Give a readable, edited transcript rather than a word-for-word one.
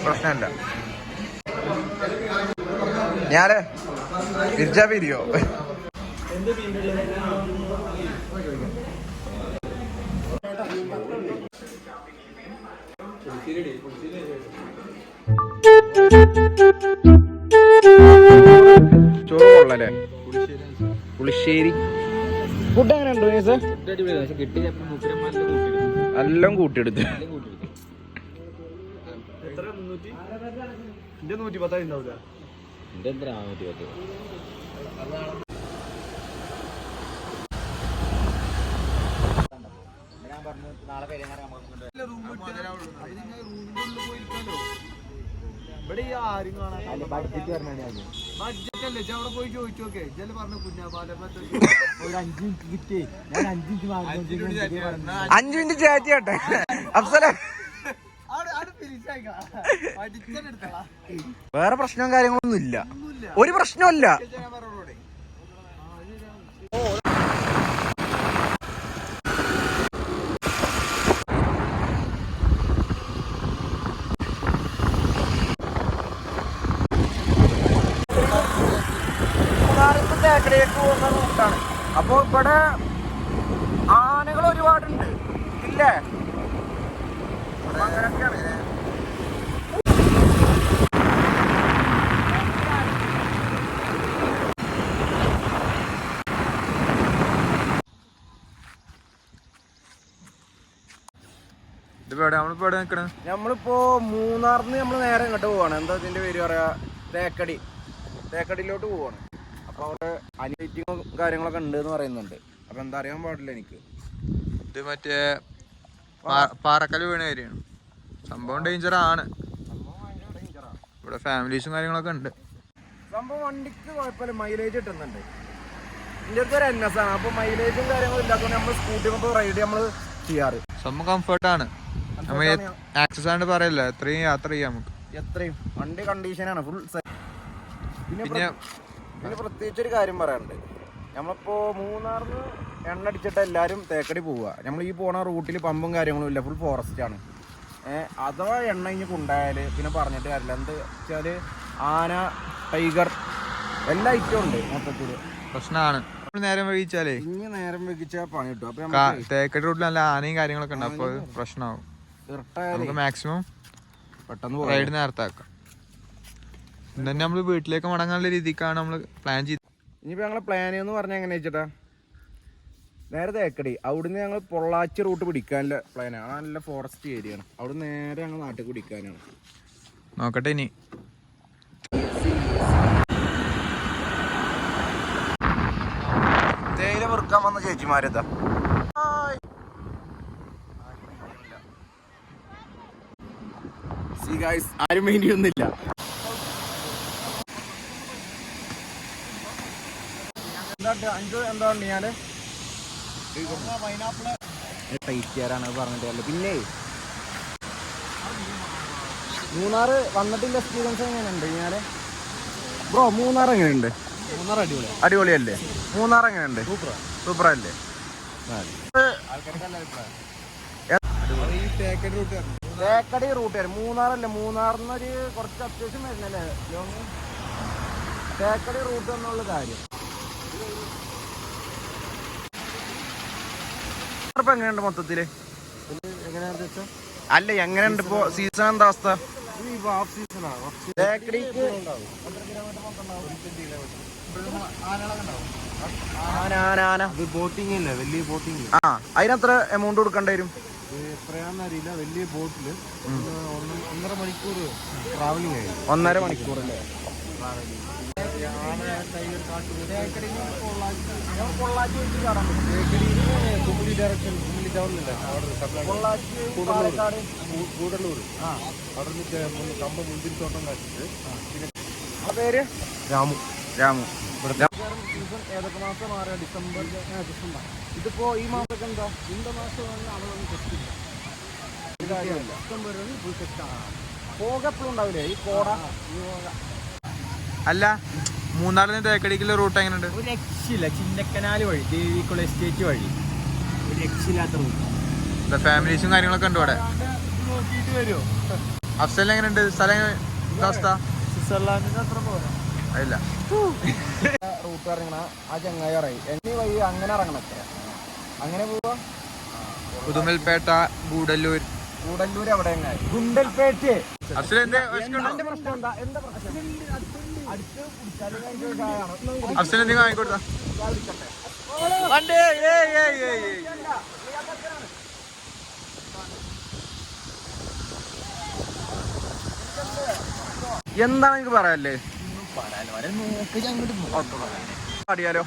പ്രശ്നമില്ല. ഞാന് തിരിച്ചാ പിരിയോ? ചോറ് കൊള്ളല്ലേ? പുളിശ്ശേരി ഫുഡ് എങ്ങനെ ഉണ്ട്? എല്ലാം കൂട്ടിയെടുത്ത് 110 ഉണ്ടാവില്ല. ഇവിടെ ആരും കാണാൻ ബഡ്ജറ്റ് അല്ലേ? അവിടെ പോയി ചോദിച്ചു നോക്കേ. ജല പറഞ്ഞു കുഞ്ഞാപാല 5 മിനിറ്റ് ചാറ്റ് ചെയ്യട്ടെ. അഫ്സല വേറെ പ്രശ്നവും കാര്യങ്ങളൊന്നും ഇല്ല. ഒരു പ്രശ്നമല്ല. അപ്പൊ ഇവിടെ ആനകൾ ഒരുപാടുണ്ട് ഇല്ലേ? അങ്ങനെയൊക്കെയാണ്. നമ്മളിപ്പോ മൂന്നാറിന്ന് നമ്മള് നേരെ ഇങ്ങോട്ട് പോവാണ്. എന്താ ഇതിന്റെ പേര് പറയാ? തേക്കടിയിലോട്ട് പോവാണ്. അപ്പൊ അവിടെ അനിമേറ്റിങ്ങും കാര്യങ്ങളൊക്കെ ഉണ്ട് എന്ന് പറയുന്നുണ്ട്. അപ്പൊ എന്താ അറിയാൻ പാടില്ല എനിക്ക്. ഇത് മറ്റേ പാറക്കല് വീണ കാര്യമാണ്. സംഭവം ഡേഞ്ചറാണ്. ഇവിടെ ഫാമിലീസും കാര്യങ്ങളൊക്കെ ഉണ്ട്. സംഭവം വണ്ടിക്ക് കുഴപ്പമില്ല, മൈലേജ് കിട്ടുന്നുണ്ട്. ഇതിന്റെ അടുത്ത് ഒരു NS ആണ്. അപ്പൊ മൈലേജും കാര്യങ്ങളും ഇല്ലാത്തതുകൊണ്ട് നമ്മൾ സ്കൂട്ടി കൊണ്ട് റൈഡ് നമ്മള് ചെയ്യാറ്. സംഭവം കംഫർട്ടാണ്. നമ്മൾ ആക്സസ് ആണ്ട് പറയല്ല, എത്രയും യാത്ര ചെയ്യാം നമുക്ക്. എത്രയും വണ്ടി കണ്ടീഷനാണ് ഫുൾ. പിന്നെ പ്രത്യേകിച്ചൊരു കാര്യം പറയാനുണ്ട്. നമ്മളിപ്പോ മൂന്നാറിന്ന് എണ്ണ അടിച്ചിട്ട് എല്ലാവരും തേക്കടി പോവുക. നമ്മൾ ഈ പോണ റൂട്ടിൽ പമ്പും കാര്യങ്ങളും ഇല്ല, ഫുൾ ഫോറസ്റ്റ് ആണ്. അഥവാ എണ്ണ ഇനി കൊണ്ടായാല് പിന്നെ പറഞ്ഞിട്ട് കാര്യമില്ല. എന്താ വെച്ചാല് ആന, ടൈഗർ എല്ലാ ഐറ്റവും ഉണ്ട്. മൊത്തത്തില് പ്രശ്നമാണ്. നേരം വൈകിച്ചാലേ ഇനി നേരം വൈകിച്ചാൽ പണി കിട്ടും. അപ്പൊ തേക്കടി റൂട്ടിൽ നല്ല ആനയും കാര്യങ്ങളൊക്കെ ഉണ്ട്. അപ്പൊ പ്രശ്നമാവും. നമുക്ക് മാക്സിമം പെട്ടെന്ന് റൈഡ് നേരത്തെ ആക്കാം. ഇന്നെ നമ്മള് വീട്ടിലേക്ക് മടങ്ങാനുള്ള രീതിക്കാണ് നമ്മൾ പ്ലാൻ ചെയ്തത്. ഇനിയിപ്പോൾ ഞങ്ങളെ പ്ലാൻ എന്ന് പറഞ്ഞാൽ എങ്ങനെ വെച്ചിട്ടാ, നേരെ തേക്കടി, അവിടുന്ന് ഞങ്ങൾ പൊള്ളാച്ചി റൂട്ട് പിടിക്കാനുള്ള പ്ലാനാണ്. നല്ല ഫോറസ്റ്റ് ഏരിയയാണ്. അവിടുന്ന് നേരെ ഞങ്ങൾ നാട്ടിൽ പിടിക്കാനാണ്. നോക്കട്ടെ ഇനി. തേയില വെറുക്കാൻ വന്ന ചേച്ചിമാരെത്താ. ആരും വേണ്ടിയൊന്നുമില്ല. എന്താ ഞാന് ടൈറ്റാരാണ് പറഞ്ഞിട്ടല്ലേ. പിന്നെ മൂന്നാറ് വന്നിട്ടില്ല എക്സ്പീരിയൻസ് എങ്ങനെയുണ്ട്? ഞാന് ബ്രോ മൂന്നാർ എങ്ങനെയുണ്ട്? അടിപൊളിയല്ലേ? മൂന്നാർ എങ്ങനെയുണ്ട്? സൂപ്പറല്ലേ? തേക്കടി റൂട്ട് മൂന്നാറല്ലേ? മൂന്നാറിന്നൊരു കുറച്ച് അത്യാവശ്യം വരുന്നല്ലേ ലോങ്. തേക്കടി റൂട്ട് എന്നുള്ള കാര്യം ഇപ്പൊ എങ്ങനെയുണ്ട് മൊത്തത്തില്? അല്ല എങ്ങനെയുണ്ട് ഇപ്പൊ സീസൺ? എന്താ അവസ്ഥ? തേക്കടിക്ക് ബോട്ടിംഗ് അല്ലേ? വലിയ ബോട്ടിംഗ്. അതിനെത്ര എമൗണ്ട് കൊടുക്കേണ്ടി വരും? എത്രയാന്നറിയില്ല. വലിയ ബോട്ടില് 1.5 മണിക്കൂർ ട്രാവലിംഗ് ആയി. 1.5 മണിക്കൂർ അല്ലേ? കുമിളി ഡയറക്ഷൻ, കുമിളി ടൗണില്ല, കൂടല്ലൂർ. അവിടെ നിന്ന് കമ്പ മുന്തിരിത്തോട്ടം കാണിച്ചിട്ട്. പിന്നെ പേര് രാമു. സീസൺ ഏതൊക്കെ മാസം മാറിയ? ഡിസംബർ. ഇതിപ്പോ ഈ മാസമൊക്കെ എന്താ? இந்த മാസം പോക എപ്പോഴും ഉണ്ടാവില്ലേ ഈ കോട? അല്ല മൂന്നാറിൽ നിന്ന് തേക്കടിക്കുള്ള റൂട്ട് എങ്ങനെയുണ്ട്? ഒരു രക്ഷയില്ല. ചിന്നക്കനാല് വഴി, ദേവികുളം എസ്റ്റേറ്റ് വഴി ഒരു രക്ഷയില്ലാത്ത റൂട്ട്. ഫാമിലീസും കാര്യങ്ങളൊക്കെ ഉണ്ട് ഇവിടെ. നോക്കിയിട്ട് വരുമോ? അഫ്സലിന് എങ്ങനെയുണ്ട് സ്ഥലം അവസ്ഥ? സ്വിറ്റ്സർലാൻഡിന് അത്ര പോരാ. ഇല്ല റൂട്ട് ഇറങ്ങണ ആ ചങ്ങായി പറയും എന്നീ വഴി അങ്ങനെ ഇറങ്ങണത്ര അങ്ങനെ പോവാ. ഉദുമൽപേട്ട, ഗൂഡല്ലൂർ, കൂടല്ലൂർ അവിടെ എങ്ങായി ഗുണ്ടൽപേട്ട്. അഫ്സൽ എന്തേ പ്രശ്നം എന്താ പ്രശ്നം? അഫ്സൽ എന്തെങ്കിലും വാങ്ങിക്കൊടുത്താ എന്താണ് എനിക്ക് പറയാല്ലേ? പാടിയാലോ?